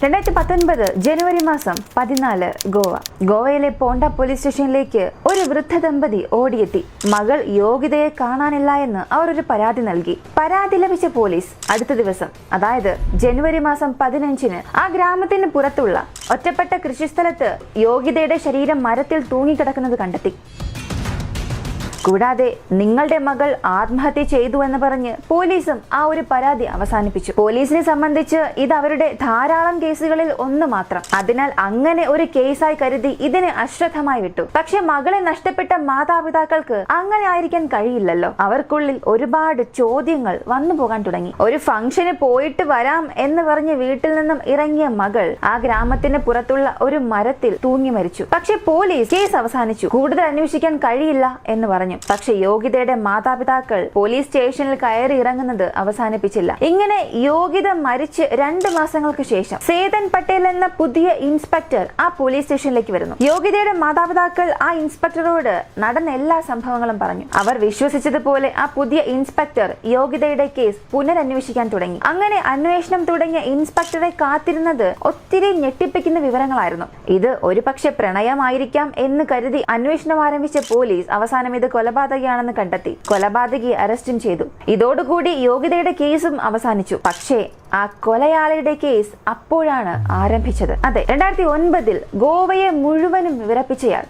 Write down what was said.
2019 ജനുവരി മാസം 14 ഗോവയിലെ പോണ്ട പോലീസ് സ്റ്റേഷനിലേക്ക് ഒരു വൃദ്ധ ദമ്പതി ഓടിയെത്തി. മകൾ യോഗ്യതയെ കാണാനില്ല എന്ന് അവർ ഒരു പരാതി നൽകി. പരാതി ലഭിച്ച പോലീസ് അടുത്ത ദിവസം, അതായത് ജനുവരി മാസം 15-ന് ആ ഗ്രാമത്തിന് പുറത്തുള്ള ഒറ്റപ്പെട്ട കൃഷിസ്ഥലത്ത് യോഗ്യതയുടെ ശരീരം മരത്തിൽ തൂങ്ങിക്കിടക്കുന്നത് കണ്ടെത്തി. കൂടാതെ നിങ്ങളുടെ മകൾ ആത്മഹത്യ ചെയ്തു എന്ന് പറഞ്ഞ് പോലീസും ആ ഒരു പരാതി അവസാനിപ്പിച്ചു. പോലീസിനെ സംബന്ധിച്ച് ഇത് അവരുടെ ധാരാളം കേസുകളിൽ ഒന്ന് മാത്രം. അതിനാൽ അങ്ങനെ ഒരു കേസായി കരുതി ഇതിനെ അശ്രദ്ധമായി വിട്ടു. പക്ഷെ മകളെ നഷ്ടപ്പെട്ട മാതാപിതാക്കൾക്ക് അങ്ങനെ ആയിരിക്കാൻ കഴിയില്ലല്ലോ. അവർക്കുള്ളിൽ ഒരുപാട് ചോദ്യങ്ങൾ വന്നു പോകാൻ തുടങ്ങി. ഒരു ഫംഗ്ഷന് പോയിട്ട് വരാം എന്ന് പറഞ്ഞ് വീട്ടിൽ നിന്നും ഇറങ്ങിയ മകൾ ആ ഗ്രാമത്തിന് പുറത്തുള്ള ഒരു മരത്തിൽ തൂങ്ങി മരിച്ചു. പക്ഷെ പോലീസ് കേസ് അവസാനിച്ചു. കൂടുതൽ അന്വേഷിക്കാൻ കഴിയില്ല എന്ന് പറഞ്ഞു. പക്ഷെ യോഗ്യതയുടെ മാതാപിതാക്കൾ പോലീസ് സ്റ്റേഷനിൽ കയറി ഇറങ്ങുന്നത് അവസാനിപ്പിച്ചില്ല. ഇങ്ങനെ യോഗ്യത മരിച്ച് 2 മാസങ്ങൾക്ക് ശേഷം സേതൻ പട്ടേൽ എന്ന പുതിയ ഇൻസ്പെക്ടർ ആ പോലീസ് സ്റ്റേഷനിലേക്ക് വരുന്നു. യോഗ്യതയുടെ മാതാപിതാക്കൾ ആ ഇൻസ്പെക്ടറോട് നടന്ന എല്ലാ സംഭവങ്ങളും പറഞ്ഞു. അവർ വിശ്വസിച്ചതുപോലെ ആ പുതിയ ഇൻസ്പെക്ടർ യോഗ്യതയുടെ കേസ് പുനരന്വേഷിക്കാൻ തുടങ്ങി. അങ്ങനെ അന്വേഷണം തുടങ്ങിയ ഇൻസ്പെക്ടറെ കാത്തിരുന്നത് ഒത്തിരി ഞെട്ടിപ്പിക്കുന്ന വിവരങ്ങളായിരുന്നു. ഇത് ഒരുപക്ഷെ പ്രണയമായിരിക്കാം എന്ന് കരുതി അന്വേഷണം ആരംഭിച്ച പോലീസ് അവസാനം ഇത് കൊലപാതകയാണെന്ന് കണ്ടെത്തി. കൊലപാതകയെ അറസ്റ്റും ചെയ്തു. ഇതോടുകൂടി യോഗ്യതയുടെ കേസും അവസാനിച്ചു. പക്ഷേ ആ കൊലയാളിയുടെ കേസ് അപ്പോഴാണ് ആരംഭിച്ചത്. അതെ, 2009 ഗോവയെ മുഴുവനും വിറപ്പിച്ചയാൾ